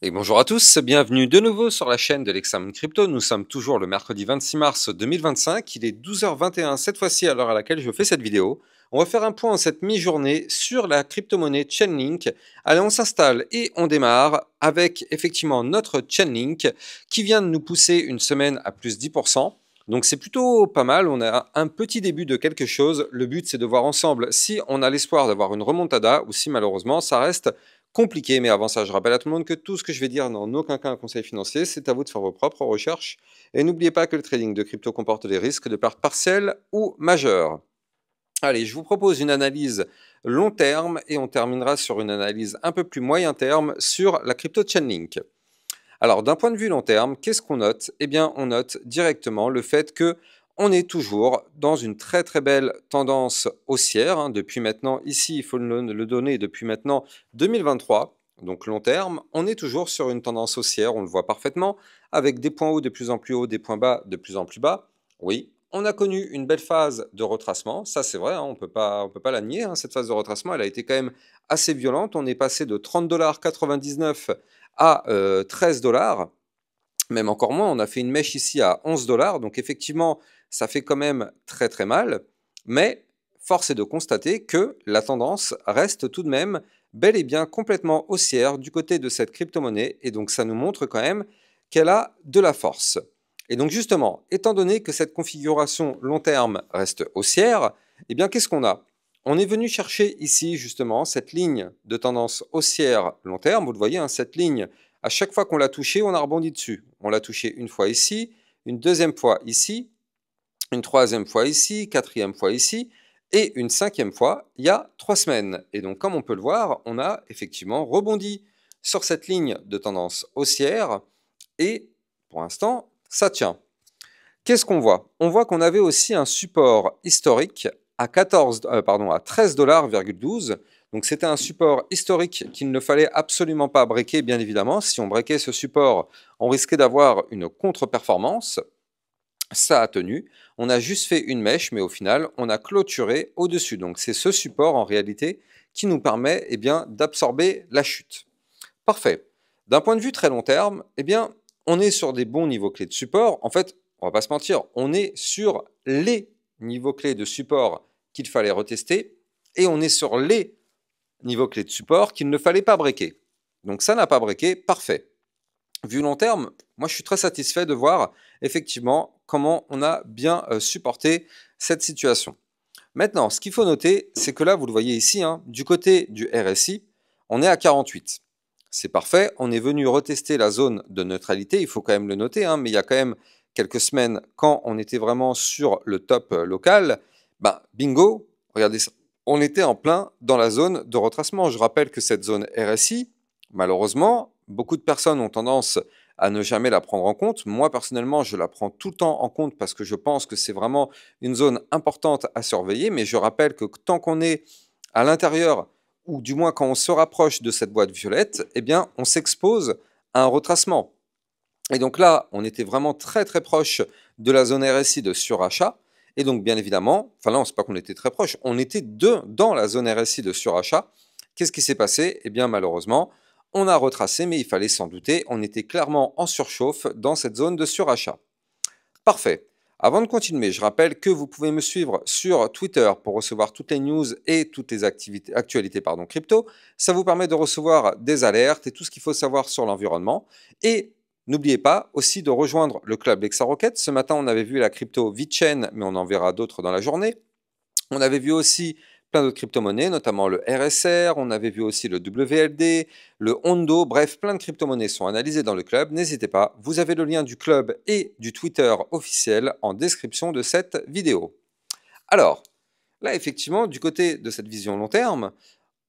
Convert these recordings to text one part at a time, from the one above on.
Et bonjour à tous, bienvenue de nouveau sur la chaîne de l'Examen Crypto. Nous sommes toujours le mercredi 26 mars 2025, il est 12h21 cette fois-ci à l'heure à laquelle je fais cette vidéo. On va faire un point en cette mi-journée sur la crypto-monnaie Chainlink. Allez, on s'installe et on démarre avec effectivement notre Chainlink qui vient de nous pousser une semaine à plus 10%. Donc c'est plutôt pas mal, on a un petit début de quelque chose. Le but c'est de voir ensemble si on a l'espoir d'avoir une remontada ou si malheureusement ça reste compliqué. Mais avant ça, je rappelle à tout le monde que tout ce que je vais dire n'est en aucun cas un conseil financier, c'est à vous de faire vos propres recherches. Et n'oubliez pas que le trading de crypto comporte des risques de perte partielle ou majeure. Allez, je vous propose une analyse long terme et on terminera sur une analyse un peu plus moyen terme sur la crypto Chainlink. Alors, d'un point de vue long terme, qu'est-ce qu'on note? Eh bien, on note directement le fait que on est toujours dans une très très belle tendance haussière. Depuis maintenant, ici, il faut le donner depuis maintenant 2023. Donc long terme, on est toujours sur une tendance haussière, on le voit parfaitement, avec des points hauts de plus en plus hauts, des points bas de plus en plus bas. Oui, on a connu une belle phase de retracement, ça c'est vrai, on peut pas la nier, cette phase de retracement, elle a été quand même assez violente. On est passé de 30,99 $ à 13 $, même encore moins, on a fait une mèche ici à 11 $, donc effectivement, ça fait quand même très très mal, mais force est de constater que la tendance reste tout de même bel et bien complètement haussière du côté de cette crypto-monnaie, et donc ça nous montre quand même qu'elle a de la force. Et donc justement, étant donné que cette configuration long terme reste haussière, eh bien qu'est-ce qu'on a? On est venu chercher ici justement cette ligne de tendance haussière long terme, vous le voyez, cette ligne, à chaque fois qu'on l'a touchée, on a rebondi dessus. On l'a touché une fois ici, une deuxième fois ici, une troisième fois ici, quatrième fois ici, et une cinquième fois il y a 3 semaines. Et donc comme on peut le voir, on a effectivement rebondi sur cette ligne de tendance haussière, et pour l'instant, ça tient. Qu'est-ce qu'on voit? On voit qu'on avait aussi un support historique à 13,12 $. Donc c'était un support historique qu'il ne fallait absolument pas breaker, bien évidemment. Si on breakait ce support, on risquait d'avoir une contre-performance. Ça a tenu. On a juste fait une mèche, mais au final, on a clôturé au-dessus. Donc c'est ce support en réalité qui nous permet d'absorber la chute. Parfait. D'un point de vue très long terme, on est sur des bons niveaux clés de support. En fait, on va pas se mentir, on est sur les niveaux clés de support qu'il fallait retester et on est sur les niveaux clés de support qu'il ne fallait pas breaker. Donc ça n'a pas breaké, parfait. Vu long terme, moi je suis très satisfait de voir effectivement comment on a bien supporté cette situation. Maintenant, ce qu'il faut noter, c'est que là, vous le voyez ici, du côté du RSI, on est à 48. C'est parfait, on est venu retester la zone de neutralité, il faut quand même le noter, mais il y a quand même quelques semaines, quand on était vraiment sur le top local, bingo, regardez ça, on était en plein dans la zone de retracement. Je rappelle que cette zone RSI, malheureusement, beaucoup de personnes ont tendance à ne jamais la prendre en compte. Moi, personnellement, je la prends tout le temps en compte parce que je pense que c'est vraiment une zone importante à surveiller. Mais je rappelle que tant qu'on est à l'intérieur, ou du moins quand on se rapproche de cette boîte violette, on s'expose à un retracement. Et donc là, on était vraiment très très proche de la zone RSI de surachat. Et donc bien évidemment, enfin là, c'est pas qu'on était très proche, on était dans la zone RSI de surachat. Qu'est-ce qui s'est passé? Malheureusement, on a retracé, mais il fallait s'en douter, on était clairement en surchauffe dans cette zone de surachat. Parfait. Avant de continuer, je rappelle que vous pouvez me suivre sur Twitter pour recevoir toutes les news et toutes les actualités crypto. Ça vous permet de recevoir des alertes et tout ce qu'il faut savoir sur l'environnement. Et n'oubliez pas aussi de rejoindre le club LexaRocket. Ce matin, on avait vu la crypto VeChain, mais on en verra d'autres dans la journée. On avait vu aussi plein d'autres crypto-monnaies, notamment le RSR, on avait vu aussi le WLD, le Hondo, bref, plein de crypto-monnaies sont analysées dans le club. N'hésitez pas, vous avez le lien du club et du Twitter officiel en description de cette vidéo. Alors, là, effectivement, du côté de cette vision long terme,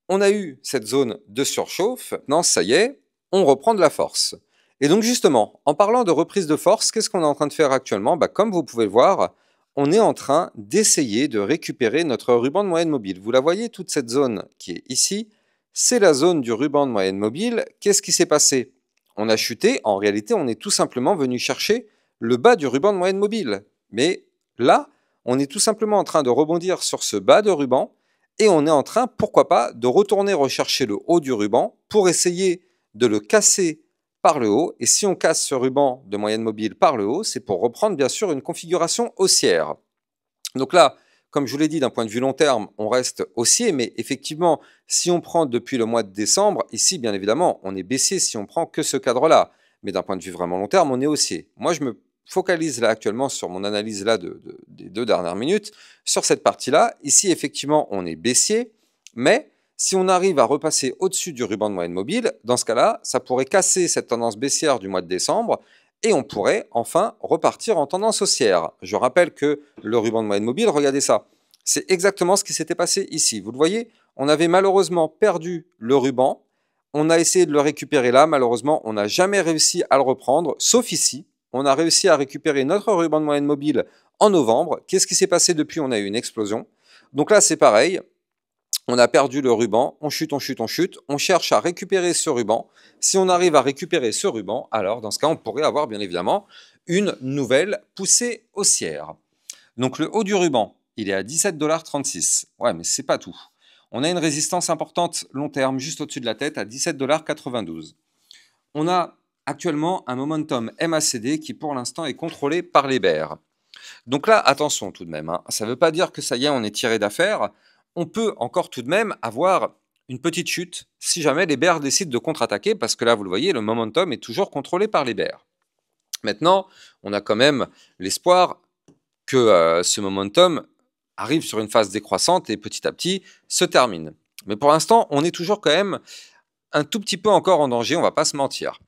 on a eu cette zone de surchauffe. Maintenant, ça y est, on reprend de la force. Et donc, justement, en parlant de reprise de force, qu'est-ce qu'on est en train de faire actuellement? Comme vous pouvez le voir, on est en train d'essayer de récupérer notre ruban de moyenne mobile. Vous la voyez, toute cette zone qui est ici, c'est la zone du ruban de moyenne mobile. Qu'est-ce qui s'est passé? On a chuté. En réalité, on est tout simplement venu chercher le bas du ruban de moyenne mobile. Mais là, on est tout simplement en train de rebondir sur ce bas de ruban et on est en train, pourquoi pas, de retourner rechercher le haut du ruban pour essayer de le casser par le haut. Et si on casse ce ruban de moyenne mobile par le haut, c'est pour reprendre bien sûr une configuration haussière. Donc là, comme je vous l'ai dit, d'un point de vue long terme, on reste haussier, mais effectivement, si on prend depuis le mois de décembre, ici, bien évidemment, on est baissier si on prend que ce cadre-là. Mais d'un point de vue vraiment long terme, on est haussier. Moi, je me focalise là actuellement sur mon analyse là des 2 dernières minutes, sur cette partie-là. Ici, effectivement, on est baissier, mais si on arrive à repasser au-dessus du ruban de moyenne mobile, dans ce cas-là, ça pourrait casser cette tendance baissière du mois de décembre et on pourrait enfin repartir en tendance haussière. Je rappelle que le ruban de moyenne mobile, regardez ça, c'est exactement ce qui s'était passé ici. Vous le voyez, on avait malheureusement perdu le ruban, on a essayé de le récupérer là, malheureusement, on n'a jamais réussi à le reprendre, sauf ici. On a réussi à récupérer notre ruban de moyenne mobile en novembre. Qu'est-ce qui s'est passé depuis? On a eu une explosion. Donc là, c'est pareil. On a perdu le ruban, on chute, on chute, on chute, on cherche à récupérer ce ruban. Si on arrive à récupérer ce ruban, alors dans ce cas, on pourrait avoir bien évidemment une nouvelle poussée haussière. Donc le haut du ruban, il est à 17,36 $. Ouais, mais c'est pas tout. On a une résistance importante long terme, juste au-dessus de la tête, à 17,92 $. On a actuellement un momentum MACD qui pour l'instant est contrôlé par les bears. Donc là, attention tout de même, hein. Ça ne veut pas dire que ça y est, on est tiré d'affaire. On peut encore tout de même avoir une petite chute si jamais les bears décident de contre-attaquer, parce que là, vous le voyez, le momentum est toujours contrôlé par les bears. Maintenant, on a quand même l'espoir que ce momentum arrive sur une phase décroissante et petit à petit se termine. Mais pour l'instant, on est toujours quand même un tout petit peu encore en danger, on ne va pas se mentir.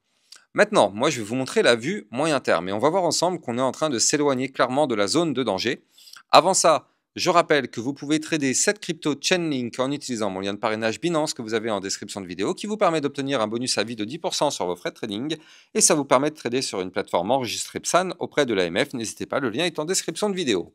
Maintenant, moi, je vais vous montrer la vue moyen terme et on va voir ensemble qu'on est en train de s'éloigner clairement de la zone de danger. Avant ça, je rappelle que vous pouvez trader cette crypto Chainlink en utilisant mon lien de parrainage Binance que vous avez en description de vidéo qui vous permet d'obtenir un bonus à vie de 10% sur vos frais de trading et ça vous permet de trader sur une plateforme enregistrée PSAN auprès de l'AMF. N'hésitez pas, le lien est en description de vidéo.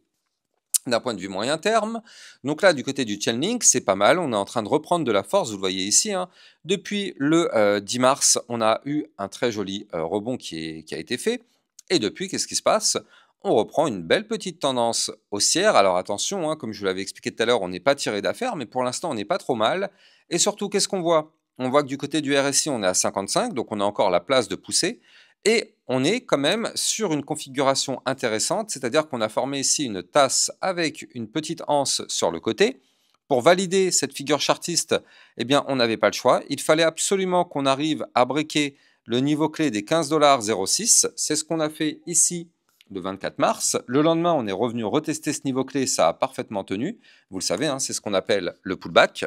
D'un point de vue moyen terme, donc là du côté du Chainlink, c'est pas mal, on est en train de reprendre de la force, vous le voyez ici, hein. Depuis le 10 mars, on a eu un très joli rebond qui a été fait, et depuis, qu'est-ce qui se passe? On reprend une belle petite tendance haussière. Alors attention, hein, comme je vous l'avais expliqué tout à l'heure, on n'est pas tiré d'affaire, mais pour l'instant on n'est pas trop mal, et surtout qu'est-ce qu'on voit? On voit que du côté du RSI, on est à 55, donc on a encore la place de pousser, et on est quand même sur une configuration intéressante, c'est-à-dire qu'on a formé ici une tasse avec une petite anse sur le côté. Pour valider cette figure chartiste, eh bien, on n'avait pas le choix. Il fallait absolument qu'on arrive à breaker le niveau clé des 15,06 $. C'est ce qu'on a fait ici le 24 mars. Le lendemain, on est revenu retester ce niveau clé, ça a parfaitement tenu. Vous le savez, hein, c'est ce qu'on appelle le pullback.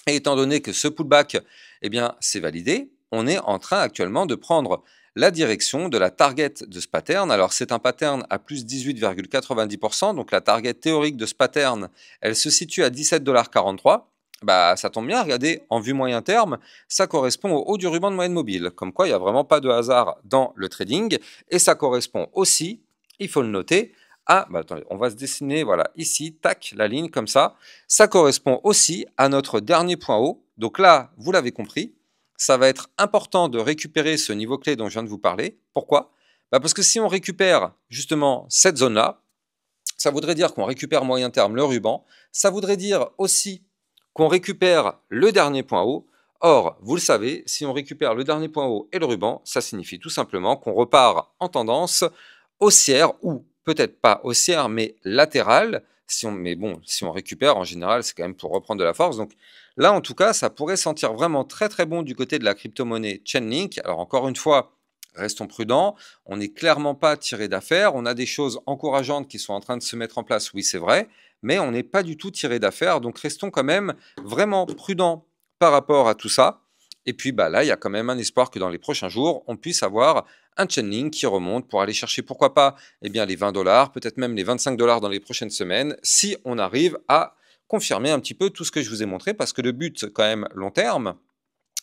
Et étant donné que ce pullback, eh bien, c'est validé, on est en train actuellement de prendre la direction de la target de ce pattern. Alors, c'est un pattern à plus 18,90%. Donc, la target théorique de ce pattern, elle se situe à 17,43 $. Bah, ça tombe bien, regardez, en vue moyen terme, ça correspond au haut du ruban de moyenne mobile. Comme quoi, il n'y a vraiment pas de hasard dans le trading. Et ça correspond aussi, il faut le noter, attendez, on va se dessiner, voilà, ici, tac, la ligne comme ça. Ça correspond aussi à notre dernier point haut. Donc là, vous l'avez compris, ça va être important de récupérer ce niveau clé dont je viens de vous parler. Pourquoi? Parce que si on récupère justement cette zone-là, ça voudrait dire qu'on récupère moyen terme le ruban. Ça voudrait dire aussi qu'on récupère le dernier point haut. Or, vous le savez, si on récupère le dernier point haut et le ruban, ça signifie tout simplement qu'on repart en tendance haussière ou peut-être pas haussière, mais latérale. Mais bon, si on récupère, en général, c'est quand même pour reprendre de la force. Donc là, en tout cas, ça pourrait sentir vraiment très très bon du côté de la crypto-monnaie Chainlink. Alors encore une fois, restons prudents. On n'est clairement pas tiré d'affaire. On a des choses encourageantes qui sont en train de se mettre en place, oui, c'est vrai, mais on n'est pas du tout tiré d'affaire. Donc restons quand même vraiment prudents par rapport à tout ça. Et puis là, il y a quand même un espoir que dans les prochains jours, on puisse avoir un Chainlink qui remonte pour aller chercher, pourquoi pas, les 20 $, peut-être même les 25 $ dans les prochaines semaines, si on arrive à confirmer un petit peu tout ce que je vous ai montré, parce que le but, quand même, long terme,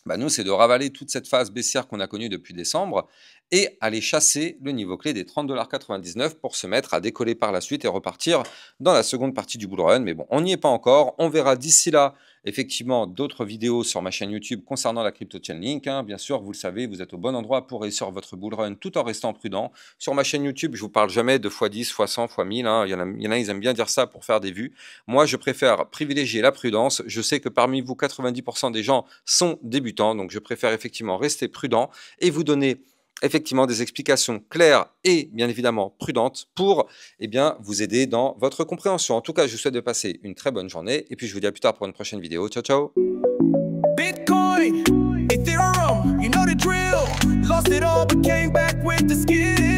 nous, c'est de ravaler toute cette phase baissière qu'on a connue depuis décembre et aller chasser le niveau clé des 30,99 $ pour se mettre à décoller par la suite et repartir dans la seconde partie du bull run. Mais bon, on n'y est pas encore. On verra d'ici là effectivement d'autres vidéos sur ma chaîne YouTube concernant la crypto Chainlink. Hein. Bien sûr, vous le savez, vous êtes au bon endroit pour réussir votre bull run tout en restant prudent. Sur ma chaîne YouTube, je vous parle jamais de x10, x100, x1000. Hein. Il y en a, ils aiment bien dire ça pour faire des vues. Moi, je préfère privilégier la prudence. Je sais que parmi vous, 90% des gens sont débutants, donc je préfère effectivement rester prudent et vous donner effectivement des explications claires et bien évidemment prudentes pour vous aider dans votre compréhension. En tout cas, je vous souhaite de passer une très bonne journée et puis je vous dis à plus tard pour une prochaine vidéo. Ciao, ciao. Bitcoin, Ethereum, you know the drill. Lost it all but came back with the skill.